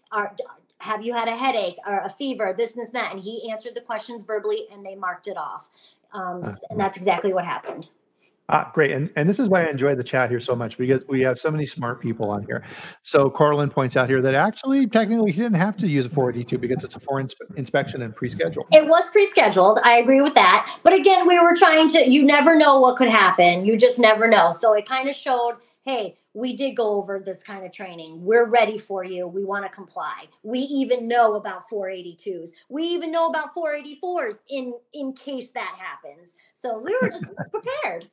Have you had a headache or a fever, this and that? And he answered the questions verbally and they marked it off. And that's exactly what happened. Great. And this is why I enjoy the chat here so much, because we have so many smart people on here. So Cortland points out here that actually, technically, he didn't have to use a 482 because it's a inspection and pre-scheduled. It was pre-scheduled. I agree with that. But again, we were trying to, you never know what could happen. You just never know. So it kind of showed, hey, we did go over this kind of training. We're ready for you. We want to comply. We even know about 482s. We even know about 484s in case that happens. So we were just prepared.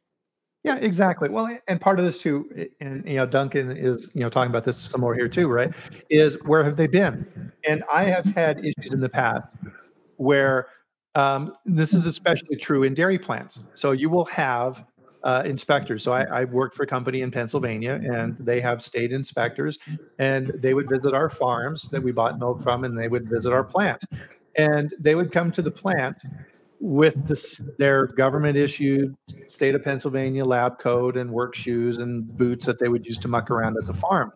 Yeah, exactly. Well, and part of this too, and Duncan is talking about this some more here too, right? Is where have they been? And I have had issues in the past where this is especially true in dairy plants. So you will have inspectors. So I worked for a company in Pennsylvania, and they have state inspectors, and they would visit our farms that we bought milk from, and they would visit our plant, and they would come to the plant with their government issued state of Pennsylvania lab coat and work shoes and boots that they would use to muck around at the farm.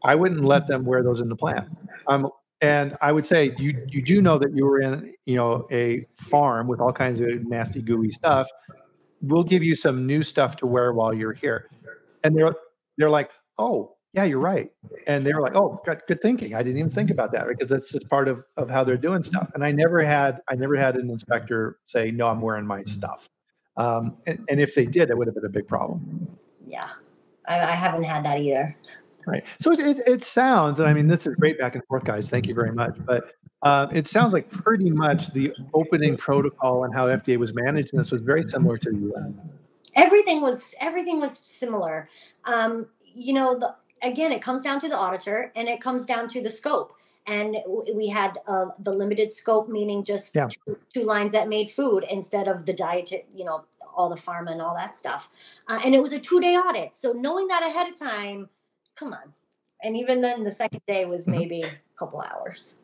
I wouldn't let them wear those in the plant. And I would say, you do know that you were in a farm with all kinds of nasty gooey stuff. We'll give you some new stuff to wear while you're here. And they're like, oh yeah, you're right. And they were like, oh, good thinking. I didn't even think about that, because that's just part of how they're doing stuff. And I never had an inspector say, no, I'm wearing my stuff. And if they did, it would have been a big problem. Yeah, I haven't had that either. Right. So it sounds, and I mean, this is great back and forth, guys. Thank you very much. But it sounds like pretty much the opening protocol and how FDA was managing this was very similar to the UN. Everything was similar. Again, it comes down to the auditor, and it comes down to the scope. And we had the limited scope, meaning just two lines that made food instead of the diet, all the pharma and all that stuff. And it was a 2-day audit. So knowing that ahead of time, come on. And even then, the second day was maybe a couple hours.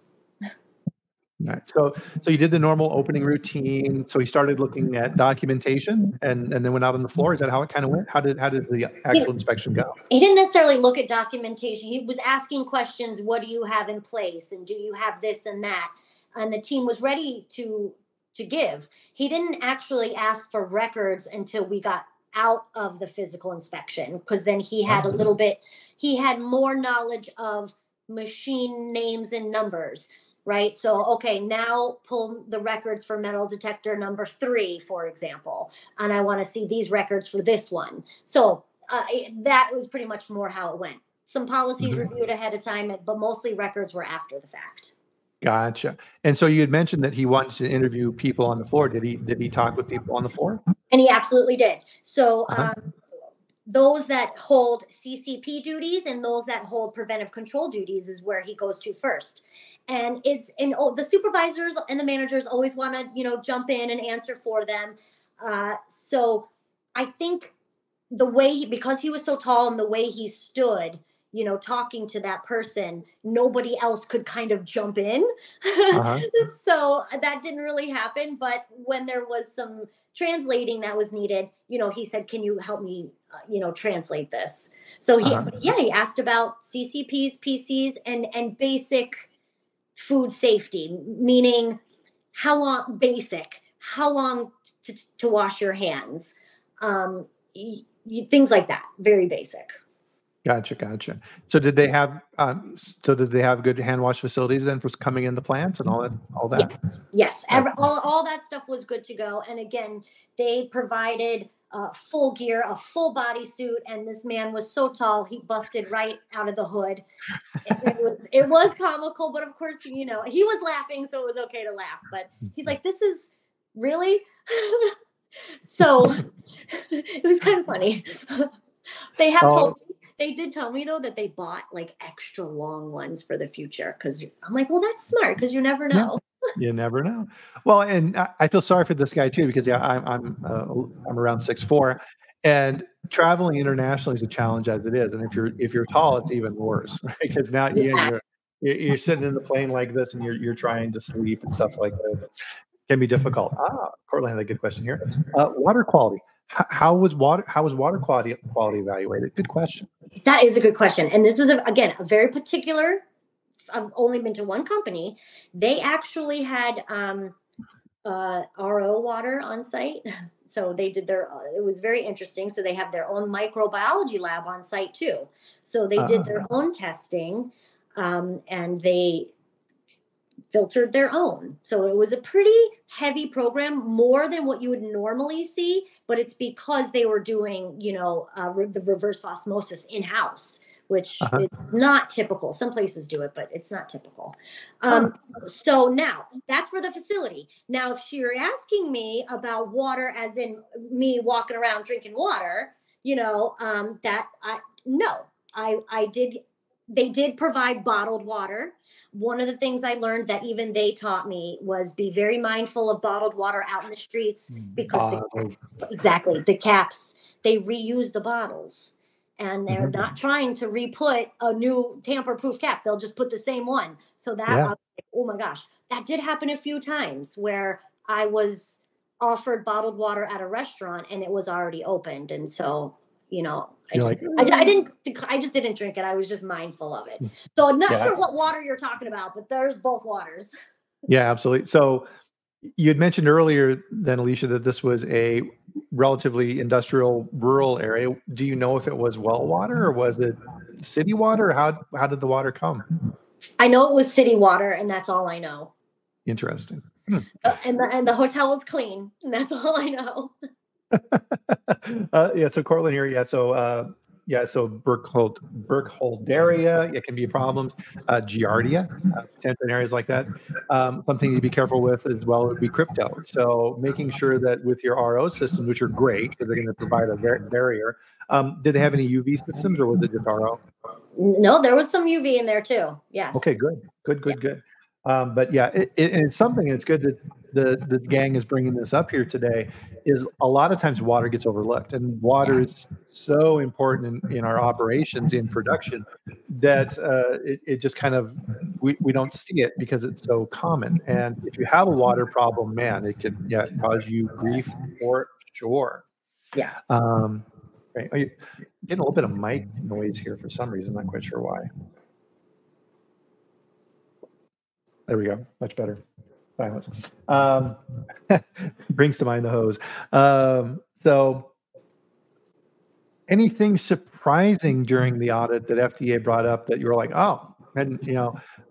All right. So you did the normal opening routine. So he started looking at documentation and then went out on the floor. Is that how it kind of went? How did the actual inspection go? He didn't necessarily look at documentation. He was asking questions. What do you have in place? And do you have this and that? And the team was ready to give. He didn't actually ask for records until we got out of the physical inspection, because then he had he had more knowledge of machine names and numbers. Right. So, okay, now pull the records for metal detector number 3, for example, and I want to see these records for this one. So that was pretty much more how it went. Some policies reviewed ahead of time, but mostly records were after the fact. Gotcha. And so you had mentioned that he wanted to interview people on the floor. Did he talk with people on the floor? And he absolutely did. So those that hold CCP duties and those that hold preventive control duties is where he goes to first. And the supervisors and the managers always want to, jump in and answer for them. So I think the way, because he was so tall and the way he stood, you know, talking to that person, nobody else could kind of jump in. Uh-huh. So that didn't really happen. But when there was some translating that was needed, you know, he said, can you help me, you know, translate this? So he asked about CCPs, PCs, and basic food safety, meaning how long to wash your hands, things like that, very basic. Gotcha. So did they have good hand wash facilities then for coming in the plant and all that? Yes. All that stuff was good to go. And again, they provided full gear, a full bodysuit, and this man was so tall he busted right out of the hood. It was comical, but of course, you know, he was laughing, so it was okay to laugh. But he's like, "This is really," so it was kind of funny. They did tell me though that they bought like extra long ones for the future, because I'm like, well, that's smart, because you never know. You never know. Well, and I feel sorry for this guy too, because I'm around 6'4", and traveling internationally is a challenge as it is. And if you're tall, it's even worse, right? Because now you're sitting in the plane like this, and you're trying to sleep and stuff like this. It can be difficult. Cortland had a good question here. Water quality. How was water quality evaluated? Good question. That is a good question. And this was, again, a very particular, I've only been to one company. They actually had RO water on site. So they did it was very interesting. So they have their own microbiology lab on site too. So they did their own testing, and they filtered their own. So it was a pretty heavy program, more than what you would normally see, but it's because they were doing, you know, the reverse osmosis in-house, which it's not typical. Some places do it, but it's not typical. So now that's for the facility. Now, if you're asking me about water, as in me walking around drinking water, you know, they did provide bottled water. One of the things I learned that even they taught me was be very mindful of bottled water out in the streets, because the caps, they reuse the bottles, and they're not trying to re-put a new tamper-proof cap. They'll just put the same one. So that, oh my gosh, that did happen a few times where I was offered bottled water at a restaurant and it was already opened. And so, you know, I just didn't drink it. I was just mindful of it. So I'm not sure what water you're talking about, but there's both waters. Yeah, absolutely. So you had mentioned earlier then, Alicia, that this was a relatively industrial rural area. Do you know if it was well water or was it city water? Or how did the water come? I know it was city water, and that's all I know. Interesting. And the hotel was clean, and that's all I know. So Cortland here. So Burkholderia, it can be problems. Giardia, potential in areas like that. Something to be careful with as well would be crypto. So making sure that with your RO systems, which are great because they're going to provide a barrier. Did they have any UV systems, or was it just RO? No, there was some UV in there too. Yes. Okay, good. But yeah, it's something. It's good that the gang is bringing this up here today. Is a lot of times water gets overlooked, and water is so important in our operations in production that it just kind of we don't see it because it's so common. And if you have a water problem, man, it can cause you grief for sure. Yeah. Right. Are you getting a little bit of mic noise here for some reason? Not quite sure why. There we go. Much better. Silence. Brings to mind the hose. So anything surprising during the audit that FDA brought up that you were like, oh, and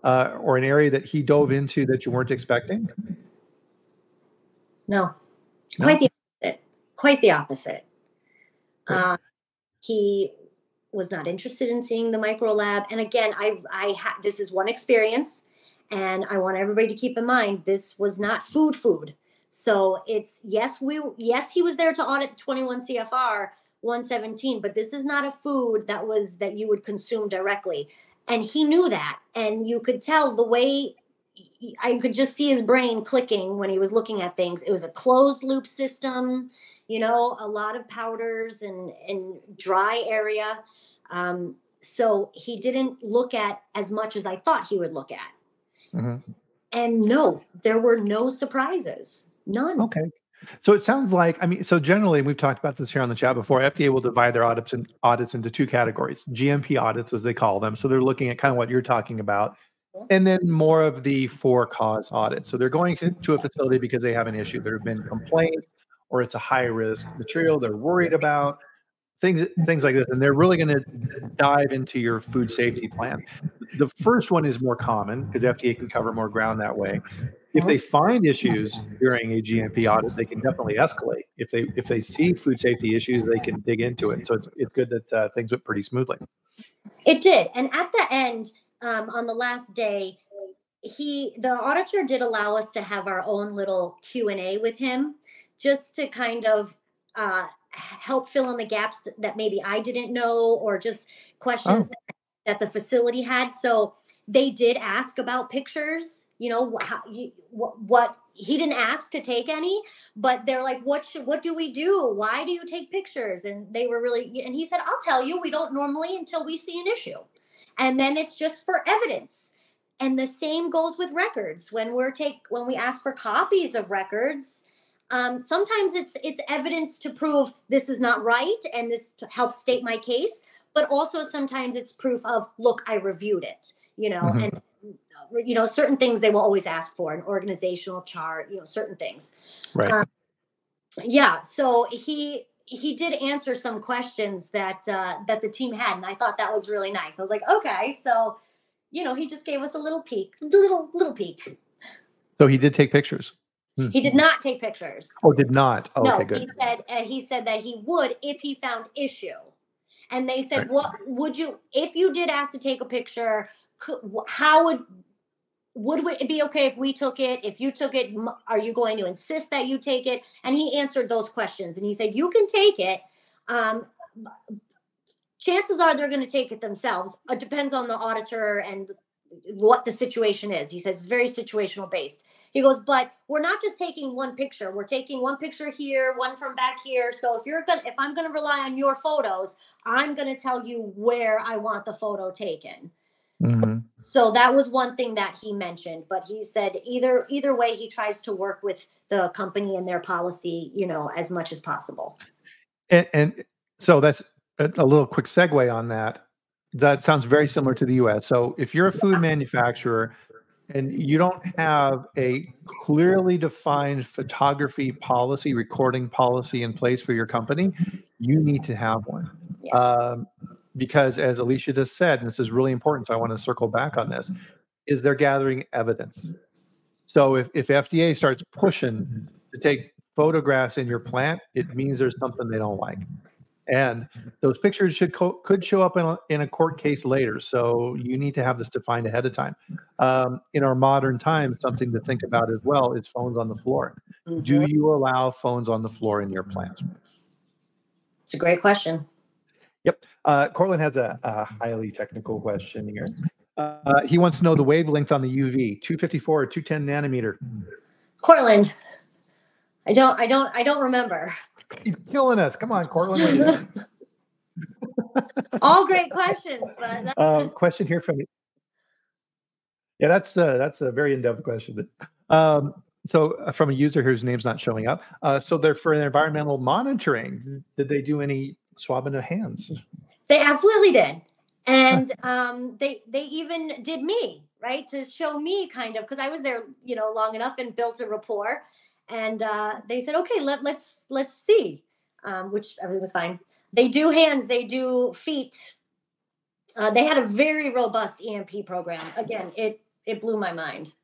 or an area that he dove into that you weren't expecting? No. Quite the opposite. He was not interested in seeing the micro lab. And again, this is one experience. And I want everybody to keep in mind, this was not food. So it's, yes, he was there to audit the 21 CFR 117, but this is not a food that you would consume directly. And he knew that. And you could tell the way, I could just see his brain clicking when he was looking at things. It was a closed loop system, a lot of powders and dry area. So he didn't look at as much as I thought he would look at. Mm-hmm. And no, there were no surprises. None. Okay. So it sounds like, so generally, we've talked about this here on the chat before, FDA will divide their audits into two categories, GMP audits, as they call them. So they're looking at kind of what you're talking about, and then more of the for-cause audit. So they're going to a facility because they have an issue. There have been complaints, or it's a high-risk material they're worried about, things like this, and they're really going to dive into your food safety plan. The first one is more common because FDA can cover more ground that way. If they find issues during a GMP audit, they can definitely escalate. If they see food safety issues, they can dig into it. So it's good that things went pretty smoothly. It did, and at the end, on the last day, the auditor did allow us to have our own little Q&A with him, just to kind of help fill in the gaps that maybe I didn't know, or just questions that the facility had. So they did ask about pictures. What he didn't ask to take any, but they're like, what do we do? Why do you take pictures? And they were and he said, I'll tell you, we don't normally until we see an issue. And then it's just for evidence. And the same goes with records. When we ask for copies of records, sometimes it's evidence to prove this is not right and this helps state my case, but also sometimes it's proof of, look, I reviewed it, and certain things they will always ask for, an organizational chart, certain things. Right. So he did answer some questions that the team had, and I thought that was really nice. I was like, okay, so he just gave us a little peek, little peek. So he did take pictures. He did not take pictures. Oh, did not. Oh, no, okay, good. He said that he would if he found issue. And they said, what would you, if you did ask to take a picture, how would it be okay if we took it? If you took it, are you going to insist that you take it? And he answered those questions. And he said, you can take it. Chances are they're going to take it themselves. It depends on the auditor and what the situation is. He says it's very situational based. He goes, but we're not just taking one picture. We're taking one picture here, one from back here. So if I'm going to rely on your photos, I'm going to tell you where I want the photo taken. Mm-hmm. So that was one thing that he mentioned, but he said either way, he tries to work with the company and their policy, as much as possible. And so that's a little quick segue on that. That sounds very similar to the US. So if you're a food manufacturer and you don't have a clearly defined photography policy, recording policy in place for your company, you need to have one. Yes. Because as Alicia just said, and this is really important, so I want to circle back on this, is they're gathering evidence. So if FDA starts pushing to take photographs in your plant, it means there's something they don't like. And those pictures could show up in a court case later. So you need to have this defined ahead of time. In our modern times, something to think about as well is phones on the floor. Mm-hmm. Do you allow phones on the floor in your plant? It's a great question. Yep. Cortland has a highly technical question here. He wants to know the wavelength on the UV, 254 or 210 nanometer. Cortland, I don't remember. He's killing us. Come on, Cortland. All great questions, but question here from me. Yeah, that's a very in-depth question. So from a user whose name's not showing up. So they're for environmental monitoring. Did they do any swabbing of hands? They absolutely did. And they even did me, right, to show me kind of, because I was there, long enough and built a rapport. And they said, okay, let's see, which everything was fine. They do hands, they do feet. They had a very robust EMP program. Again, it blew my mind.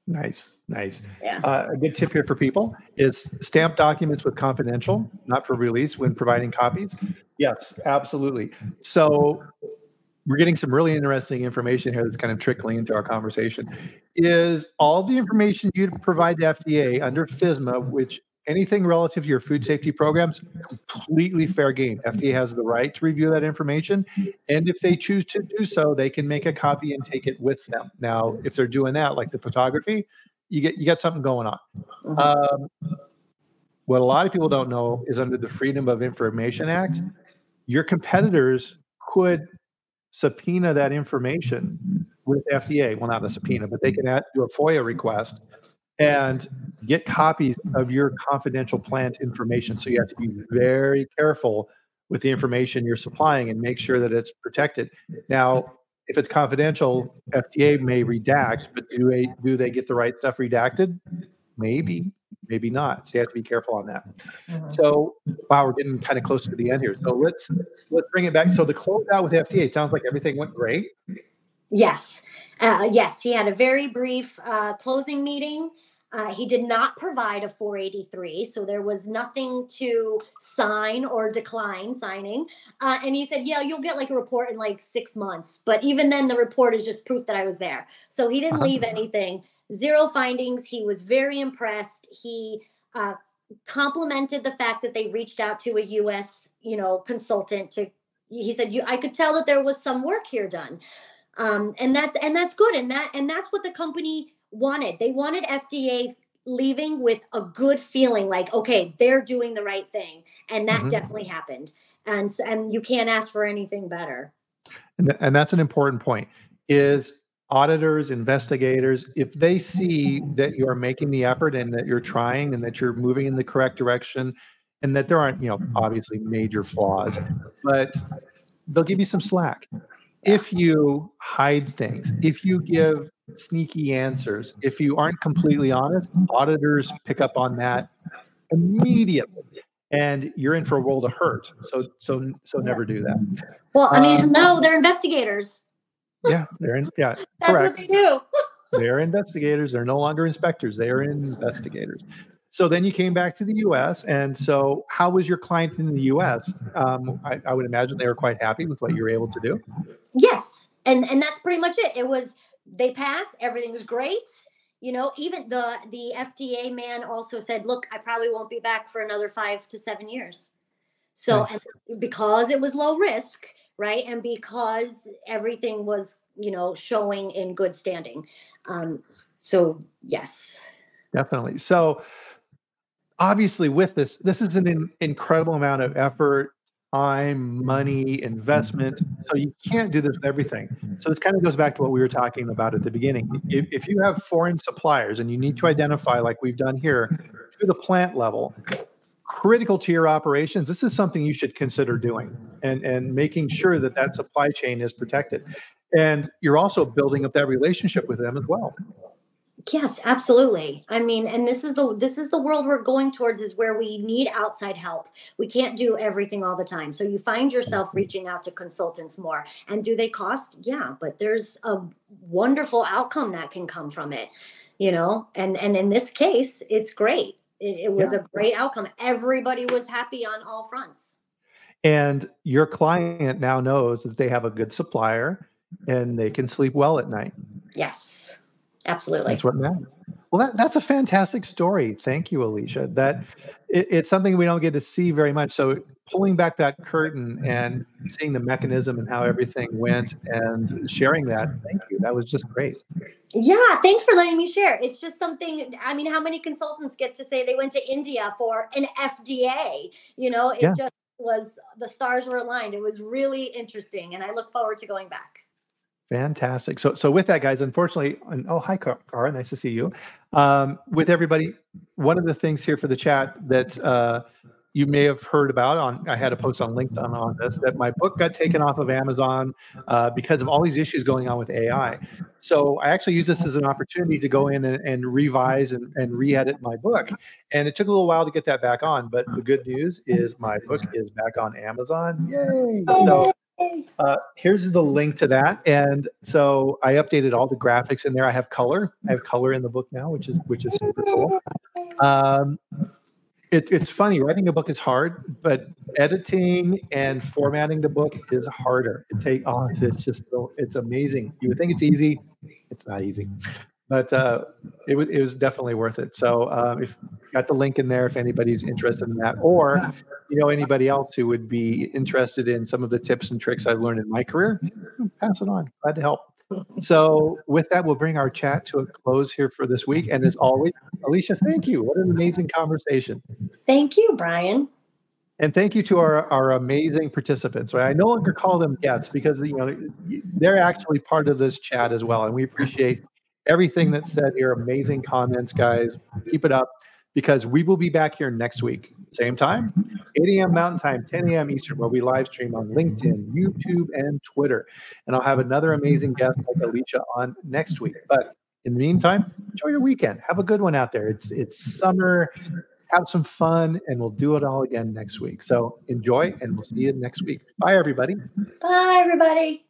Nice. Yeah. A good tip here for people is stamp documents with confidential, not for release when providing copies. Yes, absolutely. So we're getting some really interesting information here that's kind of trickling into our conversation. Is all the information you provide to FDA under FSMA, which anything relative to your food safety programs, completely fair game. FDA has the right to review that information. And if they choose to do so, they can make a copy and take it with them. Now, if they're doing that, like the photography, you got something going on. What a lot of people don't know is under the Freedom of Information Act, your competitors could subpoena that information with FDA. Well, not a subpoena, but they can do a FOIA request and get copies of your confidential plant information. So you have to be very careful with the information you're supplying and make sure that it's protected. Now, if it's confidential, FDA may redact, but do they get the right stuff redacted? Maybe, maybe not. So you have to be careful on that. So, wow, we're getting kind of close to the end here. So let's bring it back. So the closeout with FDA, it sounds like everything went great. Yes. Yes, he had a very brief closing meeting. He did not provide a 483, so there was nothing to sign or decline signing. And he said, yeah, you'll get like a report in like 6 months. But even then, the report is just proof that I was there. So he didn't leave anything. Zero findings. He was very impressed. He complimented the fact that they reached out to a U.S. consultant. He said, I could tell that there was some work here done. And that's good. And that's what the company wanted. They wanted FDA leaving with a good feeling, like, okay, they're doing the right thing. And that definitely happened. And you can't ask for anything better. And that's an important point, is auditors, investigators, if they see that you are making the effort and that you're trying and that you're moving in the correct direction and that there aren't, obviously major flaws, but they'll give you some slack. If you hide things, if you give sneaky answers, if you aren't completely honest, auditors pick up on that immediately, and you're in for a world of hurt. So never do that. Well, I mean, no, they're investigators. Yeah, That's correct. what they do. They're investigators. They're no longer inspectors. They are investigators. So then you came back to the U.S. And so how was your client in the U.S.? I would imagine they were quite happy with what you were able to do. Yes. And that's pretty much it. They passed. Everything's great. Even the FDA man also said, look, I probably won't be back for another 5 to 7 years. So Nice. And because it was low risk, right? And because everything was, showing in good standing. So yes. Definitely. So obviously with this is an incredible amount of effort, time, money, investment. So you can't do this with everything. So this kind of goes back to what we were talking about at the beginning. If you have foreign suppliers and you need to identify, like we've done here, to the plant level, critical to your operations, this is something you should consider doing and making sure that supply chain is protected. And you're also building up that relationship with them as well. Yes, absolutely. I mean, and this is the world we're going towards, is where we need outside help. We can't do everything all the time. So you find yourself reaching out to consultants more. And do they cost? Yeah, but there's a wonderful outcome that can come from it, and in this case, it's great. It was a great outcome. Everybody was happy on all fronts. And your client now knows that they have a good supplier and they can sleep well at night. Yes, absolutely. That's what matters. Well, that's a fantastic story. Thank you, Alicia. It's something we don't get to see very much. So pulling back that curtain and seeing the mechanism and how everything went and sharing that, thank you. That was just great. Yeah, thanks for letting me share. It's just something, I mean, how many consultants get to say they went to India for an FDA? It just was, the stars were aligned. It was really interesting, and I look forward to going back. Fantastic. So with that, guys, unfortunately, hi, Cara, nice to see you. With everybody, one of the things here for the chat that you may have heard about, I had a post on LinkedIn on this, that my book got taken off of Amazon because of all these issues going on with AI. So I actually use this as an opportunity to go in and revise and re-edit my book. And it took a little while to get that back on, but the good news is my book is back on Amazon. Yay! So here's the link to that. And so I updated all the graphics in there. I have color. I have color in the book now, which is super cool. It's funny, writing a book is hard, but editing and formatting the book is harder. It's amazing. You would think it's easy. It's not easy, but it was definitely worth it. So got the link in there if anybody's interested in that, or anybody else who would be interested in some of the tips and tricks I've learned in my career, pass it on. Glad to help. So with that, we'll bring our chat to a close here for this week. And as always, Alicia, thank you. What an amazing conversation. Thank you, Brian. And thank you to our amazing participants. I no longer call them guests because they're actually part of this chat as well. And we appreciate everything that's said here. Amazing comments, guys. Keep it up, because we will be back here next week. Same time, 8 a.m. Mountain Time, 10 a.m. Eastern, where we live stream on LinkedIn, YouTube, and Twitter. And I'll have another amazing guest like Alicia on next week. But in the meantime, enjoy your weekend. Have a good one out there. It's summer. Have some fun, and we'll do it all again next week. So enjoy, and we'll see you next week. Bye, everybody. Bye, everybody.